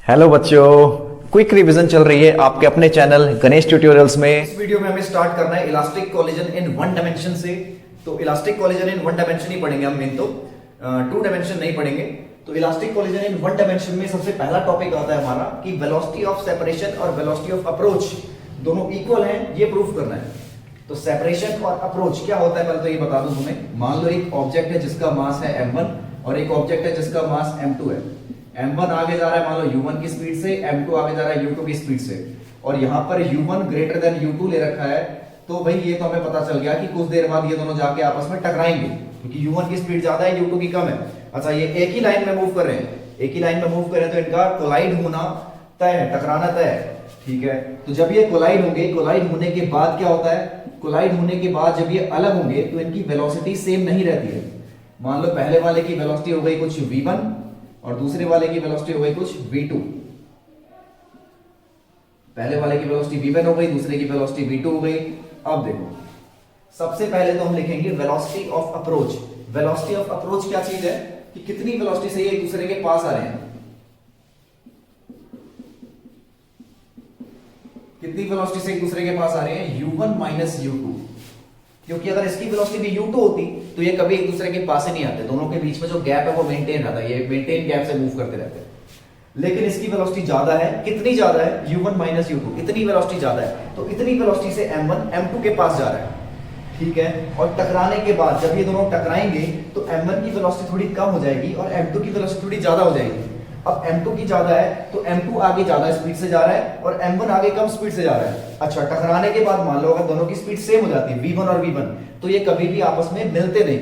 Hello बच्चों, quick revision चल रही है आपके अपने चैनल गणेश ट्यूटोरियल्स में। इस वीडियो में हमें स्टार्ट करना है elastic collision in one dimension से। तो elastic collision in one dimension ही पढ़ेंगे हम, मेन तो टू डायमेंशन नहीं पढ़ेंगे। तो elastic collision in one dimension में सबसे पहला टॉपिक आता है हमारा कि वेलोसिटी ऑफ सेपरेशन और वेलोसिटी ऑफ अप्रोच दोनों इक्वल हैं, ये प्रूफ करना है। तो सेपरेशन और अप्रोच क्या होता है पहले तो ये बता दूं तुम्हें। मान लो एक ऑब्जेक्ट है जिसका मास है m1 और एक ऑब्जेक्ट है जिसका मास m2 है। m1 आगे जा रहा है मान लो u1 की स्पीड से, m2 आगे जा रहा है u2 की स्पीड से, और यहां पर u1 ग्रेटर देन u2 ले रखा है। तो भाई ये तो हमें पता चल गया कि कुछ देर बाद ये दोनों जाके आपस में टकराएंगे, क्योंकि u1 की स्पीड ज्यादा है, u2 की कम है। अच्छा, ये एक ही लाइन में मूव कर रहे हैं, एक ही लाइन में मूव कर रहे हैं, तो इनका कोलाइड होना तय है, टकराना तय है। ठीक है, तो जब ये कोलाइड होंगे, कोलाइड होने के बाद क्या होता है, कोलाइड होने के बाद जब ये अलग होंगे तो इनकी वेलोसिटी सेम नहीं रहती है। मान लो पहले वाले की वेलोसिटी हो गई कुछ v1 और दूसरे वाले की वेलोसिटी हो गई कुछ v2। पहले वाले की वेलोसिटी v1 हो गई, दूसरे की वेलोसिटी v2 हो गई। अब देखो, सबसे पहले तो हम लिखेंगे velocity of approach. Velocity of approach क्या चीज है कि कितनी वेलोसिटी से ये एक दूसरे के पास आ रहे हैं, कितनी वेलोसिटी से एक दूसरे के पास आ रहे हैं, u1 माइनस u2। क्योंकि अगर इसकी वेलोसिटी भी u2 होती तो ये कभी एक दूसरे के पास ही नहीं आते, दोनों के बीच में जो गैप है वो मेंटेन रहता है, ये मेंटेन गैप से मूव करते रहते हैं। लेकिन इसकी वेलोसिटी ज्यादा है, कितनी ज्यादा है, u1 माइनस u2, इतनी वेलोसिटी ज्यादा है। तो इतनी वेलोसिटी से m1 m2 के पास जा रहा है। ठीक है, और टकराने के बाद जब ये दोनों टकराएंगे तो m1 की वेलोसिटी थोड़ी कम हो जाएगी और m2 की वेलोसिटी थोड़ी ज्यादा हो जाएगी। अब m2 की ज्यादा है तो m2 आगे ज्यादा स्पीड से जा रहा है और m1 आगे कम स्पीड से जा रहा है। अच्छा, टकराने के बाद मान लो अगर दोनों की स्पीड सेम हो जाती है v1 और v1, तो ये कभी भी आपस में मिलते नहीं,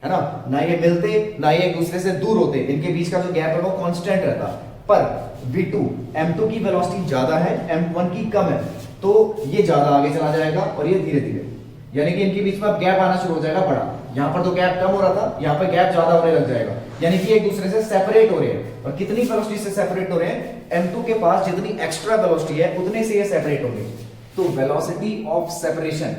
है ना ये मिलते ना ये एक दूसरे से दूर होते, इनके बीच का जो गैप है वो कांस्टेंट रहता। पर v2 m2 की वेलोसिटी ज्यादा है, m1 की कम है, तो ये ज्यादा आगे चला जाएगा और ये धीरे धीरे, यानी कि इनके बीच में अब गैप आना शुरू हो जाएगा बड़ा। यहां पर तो गैप कम हो रहा था, यहां पर गैप ज्यादा होने लग जाएगा, यानी कि एक दूसरे से सेपरेट हो रहे हैं। और कितनी वेलोसिटी से सेपरेट हो रहे हैं, m2 के पास जितनी एक्स्ट्रा वेलोसिटी है उतने से ये सेपरेट होंगे। तो वेलोसिटी ऑफ सेपरेशन,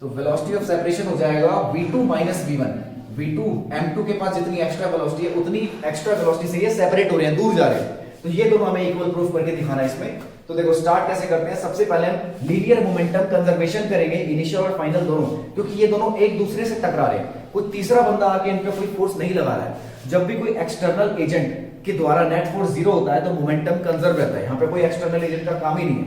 तो वेलोसिटी ऑफ सेपरेशन हो जाएगा v2 minus v1। v2 m2 के पास जितनी एक्स्ट्रा वेलोसिटी है उतनी एक्स्ट्रा वेलोसिटी से ये सेपरेट हो रहे हैं, दूर जा रहे हैं। तो ये दोनों हमें इक्वल प्रूफ करके दिखाना है इसमें। तो देखो स्टार्ट कैसे करते हैं। सबसे पहले हम लीनियर मोमेंटम कंजर्वेशन करेंगे, इनिशियल और फाइनल दोनों, क्योंकि ये दोनों एक दूसरे से टकरा रहे हैं, कोई तीसरा बंदा आके इन पे कोई फोर्स नहीं लगा रहा है। जब भी कोई एक्सटर्नल एजेंट के द्वारा नेट फोर्स जीरो होता है तो मोमेंटम कंजर्व रहता है, यहाँ पे कोई एक्सटर्नल एजेंट का काम ही नहीं है।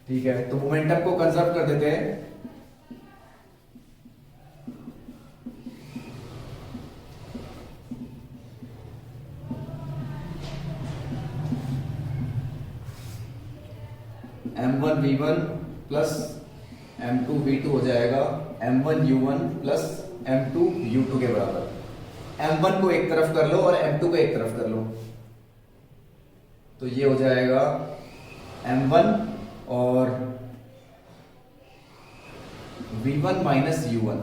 ठीक है, तो मोमेंटम को कंजर्व कर देते हैं। m1 v1 plus m2 v2 हो जाएगा m1 u1 plus m2 u2 के बराबर। m1 को एक तरफ कर लो और m2 को एक तरफ कर लो, तो ये हो जाएगा m1 और v1 माइनस u1,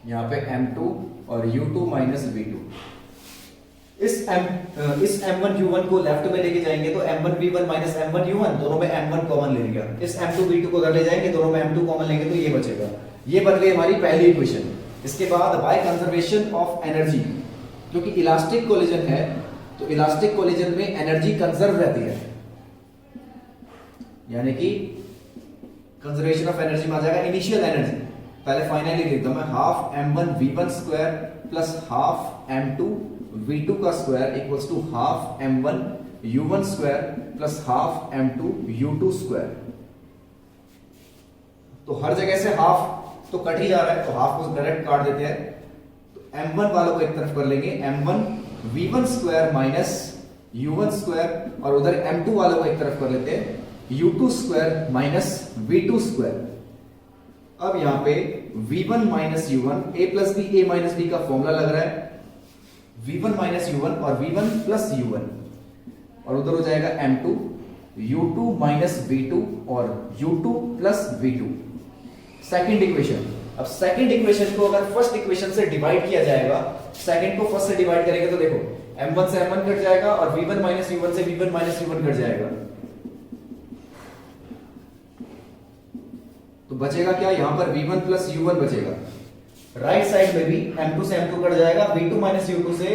यहां पे m2 और u2 माइनस v2। इस m1 u1 को लेफ्ट में लेके जाएंगे तो m1 v1 minus m1 u1, दोनों में m1 कॉमन ले लिया। इस m2 v2 को उधर ले जाएंगे, दोनों में m2 कॉमन लेंगे तो ये बचेगा। ये बन गई हमारी पहली इक्वेशन। इसके बाद बाय कंजर्वेशन ऑफ एनर्जी, क्योंकि इलास्टिक कोलिजन है तो इलास्टिक कोलिजन में एनर्जी कंजर्व रहती है, यानी कि कंजर्वेशन ऑफ एनर्जी में आ जाएगा इनिशियल एनर्जी। पहले फाइनली लिखता हूं मैं, half m1 v1 square plus half m2 v2 का square equals to half m1 u1 square plus half m2 u2 square. तो हर जगह से हाफ तो कट ही जा रहा है, तो हाफ को डायरेक्ट काट देते हैं। तो m1 वालों को एक तरफ कर लेंगे, m1 v1 square minus u1 square, और उधर m2 वालों को एक तरफ कर लेते हैं, u2 square minus v2 square. अब यहां पे v1 minus u1, a plus B, a minus B का फॉर्मूला लग रहा है, v1 माइनस u1 और v1 प्लस u1, और उधर हो जाएगा m2 u2 माइनस v2 और u2 plus v2। Second equation. अब सेकंड इक्वेशन को अगर फर्स्ट इक्वेशन से डिवाइड किया जाएगा, सेकंड को फर्स्ट से डिवाइड करेंगे तो देखो m1 से m1 कट जाएगा और v1 माइनस u1 से v1 माइनस u1 कट जाएगा, तो बचेगा क्या, यहां पर v1 प्लस u1 बचेगा। राइट साइड में भी m2 से m2 कट जाएगा, v2 माइनस u2 से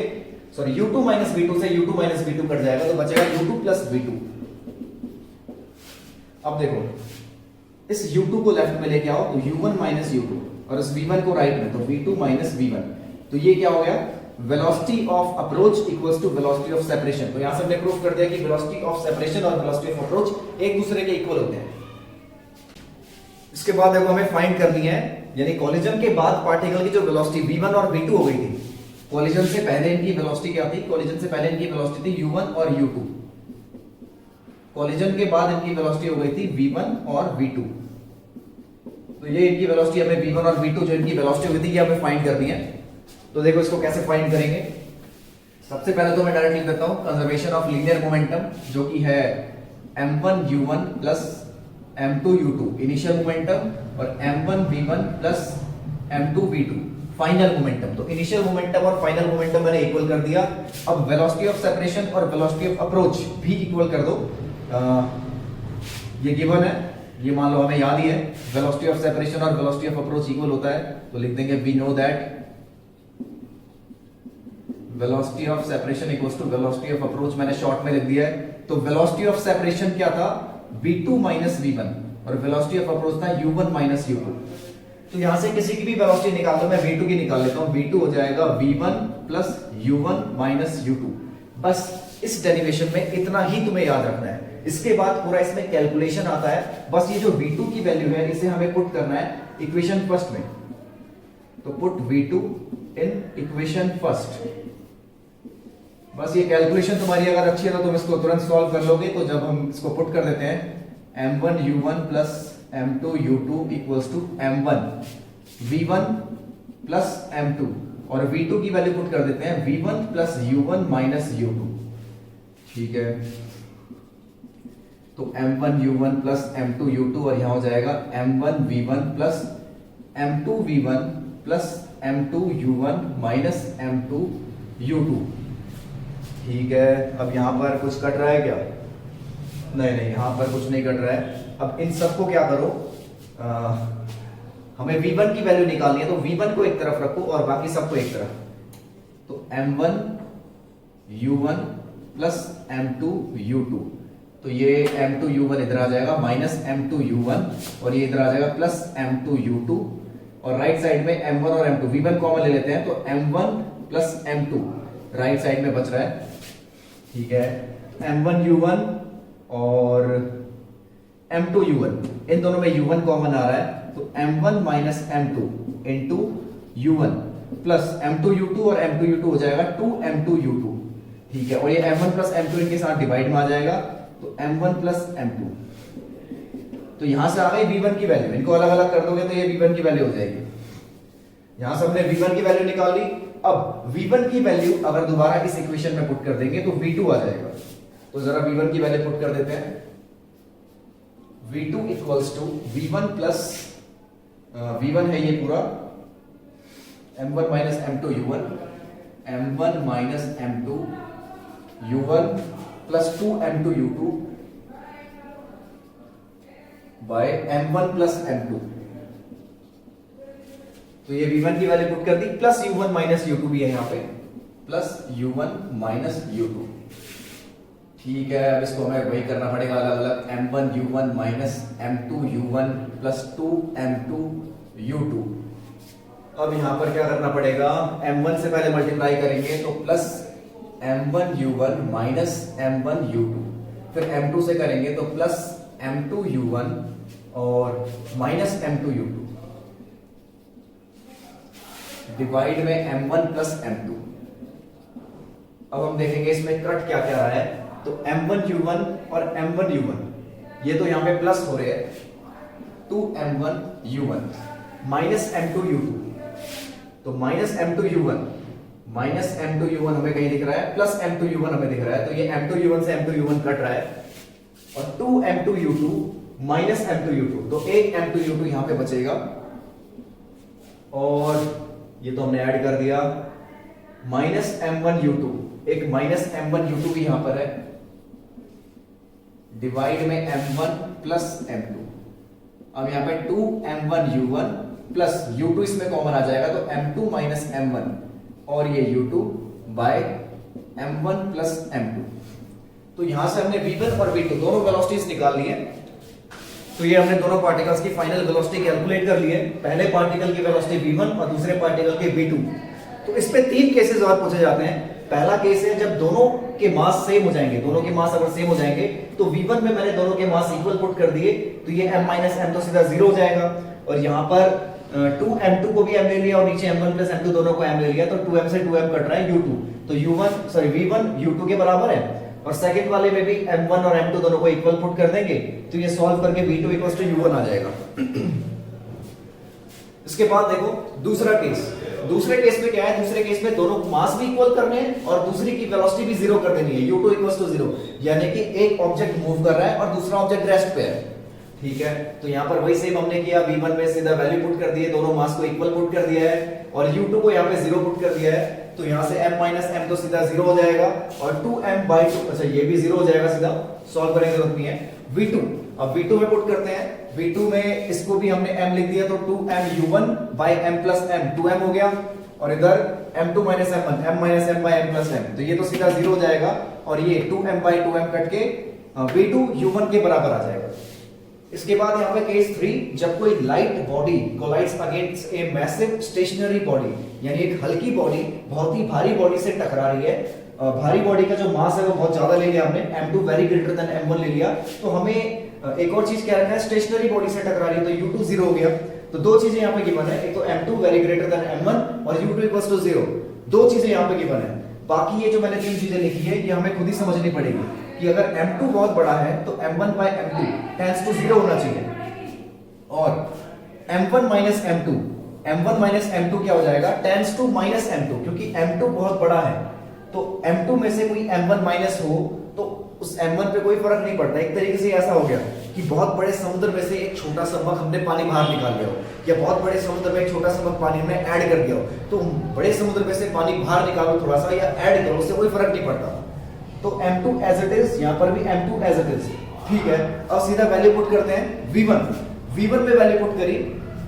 सॉरी u2 माइनस v2 से u2 माइनस v2 कट जाएगा तो बचेगा u2 प्लस v2। अब देखो इस u2 को लेफ्ट में लेके आओ तो u1 माइनस u2 और इस v1 को राइट में तो v2 माइनस v1। तो ये क्या हो गया, velocity of approach equals to velocity of separation. तो यहां से हमने प्रूव कर दिया कि वेलोसिटी ऑफ सेपरेशन और वेलोसिटी ऑफ अप्रोच एक दूसरे के इक्वल होते हैं। इसके बाद देखो हमें फाइंड करनी है, यानी कॉलिजन के बाद पार्टिकल की जो वेलोसिटी v1 और v2 हो गई थी, कॉलिजन से पहले इनकी वेलोसिटी क्या थी, कॉलिजन से पहले इनकी वेलोसिटी थी u1 और u2, कॉलिजन के बाद इनकी वेलोसिटी हो गई थी v1 और v2। तो ये इनकी वेलोसिटी हमें v1 और v2 जो इनकी वेलोसिटी हुई थी ये हमें फाइंड करनी है। तो देखो इसको कैसे फाइंड करेंगे। सबसे पहले तो मैं डायरेक्ट लिख देता हूं कंजर्वेशन ऑफ लीनियर मोमेंटम, जो कि है m1 u1 plus m2 u2 initial momentum और m1 v1 plus m2 v2 final momentum. तो इनिशियल मोमेंटम और फाइनल मोमेंटम मैंने इक्वल कर दिया। अब वेलोसिटी ऑफ सेपरेशन और वेलोसिटी ऑफ अप्रोच भी इक्वल कर दो। ये गिवन है, ये मान लो हमें याद ही है, वेलोसिटी ऑफ सेपरेशन और वेलोसिटी ऑफ अप्रोच इक्वल होता है। तो लिख देंगे we know that velocity of separation equals to velocity of approach, मैंने शॉर्ट में लिख दिया है। तो वेलोसिटी ऑफ सेपरेशन क्या था, v2 माइनस v1 और वेलोसिटी ऑफ अप्रोच था u1 माइनस u2। तो यहां से किसी की भी वेलोसिटी निकाल दो, मैं v2 की निकाल लेता हूं। v2 हो जाएगा v1 plus u1 minus u2। बस इस डेरिवेशन में इतना ही तुम्हें याद रखना है। इसके बाद पूरा इसमें कैलकुलेशन आता है। बस ये जो v2 की वैल्यू है इसे हमें पुट करना है इक्वेशन फर्स्ट में। तो put v2 in equation first. बस ये कैलकुलेशन तुम्हारी अगर अच्छी है तो तुम इसको तुरंत सॉल्व कर लोगे। तो जब हम इसको पुट कर देते हैं m1 u1 plus m2 u2 equals to m1 v1 plus m2 और v2 की वैल्यू पुट कर देते हैं v1 plus u1 minus u2। ठीक है, तो m1 u1 plus m2 u2 और यहां हो जाएगा m1 v1 plus m2 v1 plus m2 u1 minus m2 u2। ठीक है, अब यहां पर कुछ कट रहा है क्या? नहीं, यहां पर कुछ नहीं कट रहा है। अब इन सबको क्या करो, हमें v1 की वैल्यू निकालनी है। तो v1 को एक तरफ रखो और बाकी सबको एक तरफ। तो m1 u1 plus m2 u2, तो ये m2 u1 इधर आ जाएगा माइनस m2 u1 और ये इधर आ जाएगा प्लस m2 u2 और राइट साइड में m1 और m2 v1 कॉमन ले लेते हैं तो m1 plus m2 right side में बच रहा है। ठीक है, m1 u1 और m2 u1 इन दोनों में u1 कॉमन आ रहा है तो m1 minus m2 into u1 plus m2 u2 और m2 u2 हो जाएगा 2m2 u2। ठीक है, और ये m1 प्लस m2 इनके साथ डिवाइड में आ जाएगा तो m1 प्लस m2। तो यहां से आ गई v1 की वैल्यू, इनको अलग अलग कर दोगे तो ये v1 की वैल्यू हो जाएगी। यहां से हमने v1 की वैल्यू निकाल ली। अब v1 की वैल्यू अगर दोबारा इस इक्वेशन में पुट कर देंगे तो v2 आ जाएगा। तो जरा v1 की वैल्यू पुट कर देते हैं। v2 equals to v1 plus v1 है ये पूरा m1 minus m2 u1 m1 minus m2 u1 plus 2m2 u2 by m1 plus m2। तो ये v1 की वैल्यू पुट कर दी प्लस u1 माइनस u2 भी है यहाँ पे प्लस u1 माइनस u2। ठीक है, अब इसको हमें वही करना पड़ेगा अलग अलग m1 u1 minus m2 u1 plus 2m2 u2। अब यहां पर क्या करना पड़ेगा, m1 से पहले मल्टीप्लाई करेंगे तो plus m1 u1 minus m1 u2, फिर m2 से करेंगे तो प्लस m2 u1 और माइनस m2 u2 डिवाइड में m1 प्लस m2। अब हम देखेंगे इसमें कट क्या क्या रहा है। तो m1 u1 और m1 u1 ये तो यहां पे प्लस हो रहे हैं 2m1 u1 minus m2 u2। तो minus m2 u1 minus m2 u1 हमें कहीं दिख रहा है, प्लस m2 u1 हमें दिख रहा है। तो ये m2 u1 से m2 u1 कट रहा है और 2m2 u2 minus m2 u2, तो एक m2 u2 यहां पे बचेगा और ये तो हमने ऐड कर दिया माइनस m1 u2, एक माइनस m1 u2 भी यहां पर है डिवाइड में m1 प्लस m2। अब यहां पे 2m1 u1 प्लस u2 इसमें कॉमन आ जाएगा तो m2 माइनस m1 और ये u2 by m1 plus m2। तो यहां से हमने v1 और v2 दोनों वेलोसिटीज निकाल ली है। तो ये हमने दोनों पार्टिकल्स की फाइनल वेलोसिटी कैलकुलेट कर ली है। पहले पार्टिकल की वेलोसिटी v1 और दूसरे पार्टिकल की v2। तो इस पे 3 केसेस और पूछे जाते हैं। पहला केस है जब दोनों के मास सेम हो जाएंगे, दोनों के मास अगर सेम हो जाएंगे तो v1 में मैंने दोनों के मास इक्वल पुट कर दिए, तो ये m - m तो सीधा 0 हो जाएगा। और यहाँ पर 2m2 को भी m ले लिया और नीचे m1 प्लस m2 दोनों को m ले लिया, तो 2m से 2m कट रहा है u2, तो v1 u2 के बराबर है। और सेकंड वाले में भी m1 और m2 दोनों को इक्वल पुट कर देंगे, तो ये सॉल्व करके v2 u1 आ जाएगा। इसके बाद देखो दूसरा केस। दूसरे केस में क्या है, दूसरे केस में दोनों मास भी इक्वल करने हैं और दूसरी की वेलोसिटी भी 0 कर देनी है, u2 0, यानी कि एक ऑब्जेक्ट मूव कर रहा है और दूसरा ऑब्जेक्ट रेस्ट पे है। ठीक है, तो यहां पर वही सेम हमने किया, v1 में सीधा वैल्यू पुट कर दिए, दोनों मास को इक्वल पुट कर दिया है और u2 को यहां पे 0 पुट कर दिया है, तो यहां से m - m तो सीधा 0 हो जाएगा और 2m/2, अच्छा ये भी 0 हो जाएगा सीधा, सॉल्व करने की जरूरत नहीं है। v2, अब v2 में पुट करते हैं। v2 में इसको भी हमने m लिख दिया, तो 2m(u1/m + m) 2m हो गया, और इधर m2 - m1 m - m/m + m, तो ये तो सीधा 0 हो जाएगा और ये 2m/2m कट के v2 u1 के बराबर आ जाएगा। इसके बाद यहाँ पे केस 3, जब कोई light body collides against a massive stationary body, यानी एक हल्की बॉडी बहुत ही भारी बॉडी से टकरा रही है। भारी बॉडी का जो मास है वो बहुत ज्यादा ले लिया हमने, m2 very greater than m1 ले लिया, तो हमें एक और चीज क्या रखना है, स्टेशनरी बॉडी से टकरा रही है, तो u2 0 हो गया। तो दो चीजें यहाँ पे गिवन है, एक तो m2 very greater than m1 और u2 0, दो चीजें यहाँ पे गिवन है। बाकी ये जो मैंने 3 चीजें लिखी है ये हमें खुद ही समझनी पड़ेगी कि अगर m2 बहुत बड़ा है तो m1/m2 टेंड्स टू 0 होना चाहिए, और m1 - m2 क्या हो जाएगा, टेंड्स टू -m2, क्योंकि m2 बहुत बड़ा है, तो m2 में से कोई m1 माइनस हो तो उस m1 पे कोई फर्क नहीं पड़ता। एक तरीके से ऐसा हो गया कि बहुत बड़े समुद्र में से एक छोटा सा मग हमने पानी बाहर निकाल लिया हो, या बहुत बड़े समुद्र में एक छोटा सा मग पानी हमने ऐड कर दिया हो, तो बड़े समुद्र में से पानी बाहर निकालो थोड़ा सा या ऐड करो, उससे कोई फर्क नहीं पड़ता। तो m2 एज इट इज, यहां पर भी m2 एज इट इज। ठीक है, अब सीधा वैल्यू पुट करते हैं। v1 में वैल्यू पुट करी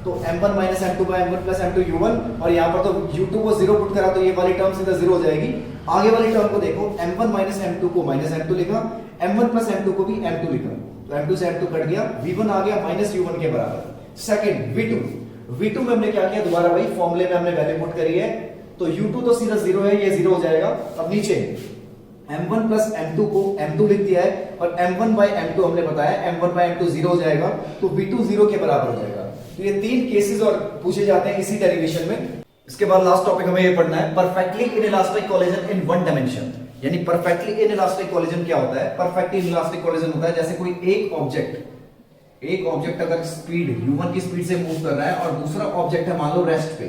तो m1 - m2/m1 + m2 u1, और यहां पर तो u2 को 0 पुट करा तो ये वाली टर्म सीधा 0 हो जाएगी। आगे वाली टर्म को देखो, m1 - m2 को -m2 लिखा, m1 + m2 को भी m2 लिखा, तो m2 से m2 कट गया, v1 आ गया -u1 के बराबर। सेकंड v2 में हमने क्या किया, दोबारा वही फॉर्मूले में हमने वैल्यू पुट करी है, तो u2 तो सीधा 0 है, ये 0 हो जाएगा। अब नीचे m1 + m2 को m2 लिख दिया है, और m1/m2 हमने बताया m1/m2 0 हो जाएगा, तो v2 0 के बराबर हो जाएगा। तो ये 3 केसेस और पूछे जाते हैं इसी डेरिवेशन में। इसके बाद लास्ट टॉपिक हमें ये पढ़ना है, perfectly inelastic collision in one dimension. यानी परफेक्टली इनइलास्टिक कोलिजन क्या होता है, परफेक्टली इनइलास्टिक कोलिजन होता है जैसे कोई एक ऑब्जेक्ट अगर स्पीड u1 की स्पीड से मूव कर रहा है और दूसरा ऑब्जेक्ट है मान लो रेस्ट पे,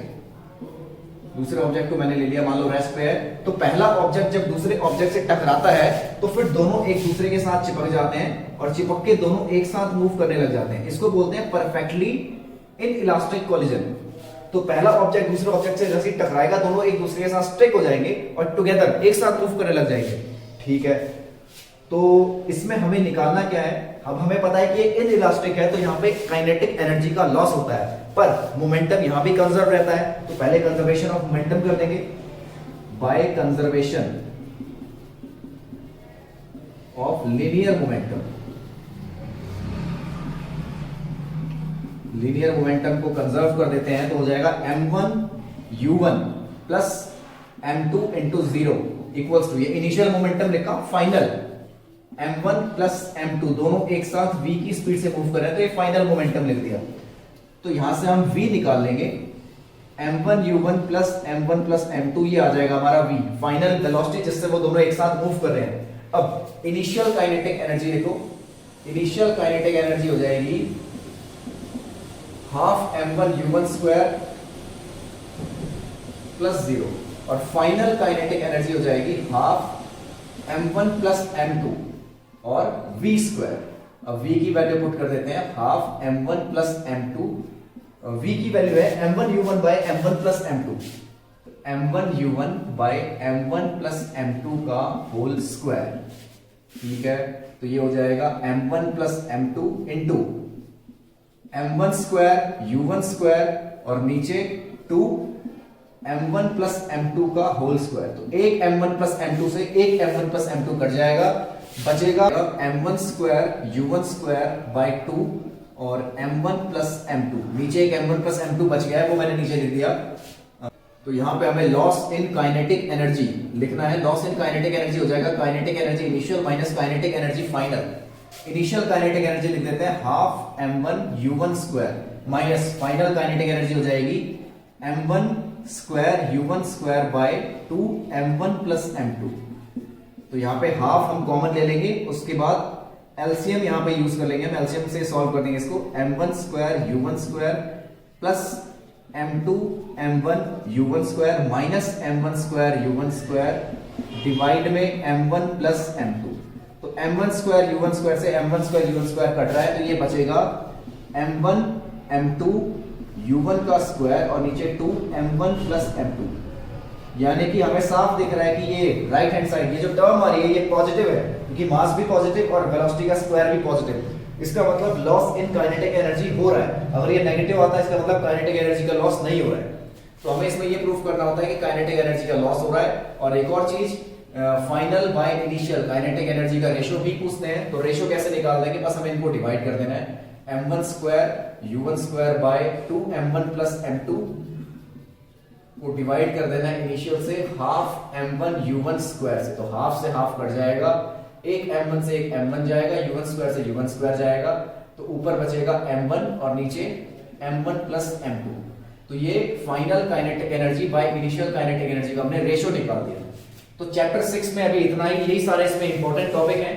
दूसरे ऑब्जेक्ट को मैंने ले लिया मान लो रेस्ट पे है, तो पहला ऑब्जेक्ट जब दूसरे ऑब्जेक्ट से टकराता है तो फिर दोनों एक दूसरे के साथ चिपक जाते हैं और चिपक के दोनों एक साथ मूव करने लग जाते हैं। इसको बोलते हैं परफेक्टली इनइलास्टिक कोलिजन। तो पहला ऑब्जेक्ट दूसरे ऑब्जेक्ट से जैसे टकराएगा दोनों एक दूसरे के साथ स्टिक हो जाएंगे और टुगेदर एक साथ मूव करने लग जाएंगे। ठीक है, तो इसमें हमें निकालना क्या है, अब हमें पता है कि ये इनइलास्टिक है तो यहाँ पे काइनेटिक एनर्जी का लॉस होता है, पर मोमेंटम यहाँ भी कंजर्व रहता है, तो पहले कंजर्वेशन ऑफ मोमेंटम कर देंगे by conservation of linear momentum. Linear momentum को कंजर्व कर देते हैं तो हो जाएगा m1 u1 plus m2 into 0 equals to, ये इनिशियल मोमेंटम लिखा, फाइनल m1 प्लस m2 दोनों एक साथ v की स्पीड से मूव कर रहे हैं, तो ये फाइनल मोमेंटम लिख दिया। तो यहां से हम v निकाल लेंगे, m1 u1 plus m1 plus m2, ये आ जाएगा हमारा v, फाइनल वेलोसिटी जिससे वो दोनों एक साथ मूव कर रहे हैं। अब इनिशियल काइनेटिक एनर्जी देखो, इनिशियल काइनेटिक एनर्जी हो जाएगी half m1 u1 square plus 0, और फाइनल काइनेटिक एनर्जी हो जाएगी हाफ m1 प्लस m2 और v स्क्वायर। अब v की वैल्यू पुट कर देते हैं, half m1 plus m2, v की वैल्यू है m1 u1 bye m1 plus m2, m1 u1 bye m1 plus m2 का होल स्क्वायर। ठीक है, तो ये हो जाएगा m1 plus m2 into m1 square u1 square और नीचे 2 m1 प्लस m2 का होल स्क्वायर। तो एक m1 प्लस m2 से एक m1 प्लस m2 कट जाएगा, बचेगा m1 square u1 square by 2 और m1 प्लस m2। नीचे एक m1 प्लस m2 बच गया है, वो मैंने नीचे लिख दिया। तो यहां पे हमें लॉस इन काइनेटिक एनर्जी लिखना है। लॉस इन काइनेटिक एनर्जी हो जाएगा kinetic energy initial minus kinetic energy final. Initial kinetic energy लिख देते हैं half m1 u1 square minus final kinetic energy हो जाएगी m1 square u1 square by 2 m1 plus m2। तो यहाँ पे हाफ हम कॉमन ले लेंगे, उसके बाद एलसीएम यहाँ पे यूज कर लेंगे। हम एलसीएम से सॉल्व कर देंगे इसको। m1 square u1 square plus m2 m1 u1 square minus m1 square u1 square divide में m1 प्लस m2। तो m1 स्क्वायर u1 स्क्वायर से m1 square u1 square cut रहा है, तो ये बचेगा m1 m2 u1 का स्क्वायर और नीचे 2 m1 प्लस m2। यानी कि हमें साफ दिख रहा है कि ये राइट हैंड साइड ये जो टर्म आ रही है ये पॉजिटिव है, क्योंकि मास भी पॉजिटिव और वेलोसिटी का स्क्वायर भी पॉजिटिव। इसका मतलब लॉस इन काइनेटिक एनर्जी हो रहा है। अगर ये नेगेटिव आता है इसका मतलब काइनेटिक एनर्जी का लॉस नहीं हो रहा है। तो हमें इसमें ये प्रूफ करना होता है कि काइनेटिक एनर्जी का लॉस हो रहा है। और एक और चीज, final by initial kinetic energy का रेशियो भी पूछते हैं। तो रेशियो कैसे निकाल देंगे, बस हमें इनको डिवाइड कर देना है। m1 square u1 square by 2 m1 plus m2 को डिवाइड कर देना है इनिशियल से हाफ m1 u1 स्क्वायर से। तो हाफ से हाफ कट जाएगा, एक m1 से एक m1 जाएगा, u1 स्क्वायर से u1 स्क्वायर जाएगा, तो ऊपर बचेगा m1 और नीचे m1 प्लस m2। तो ये final kinetic energy by initial kinetic energy का हमने रेशियो निकाल दिया। तो चैप्टर 6 में अभी इतना ही, यही सारे इसमें इंपॉर्टेंट टॉपिक हैं।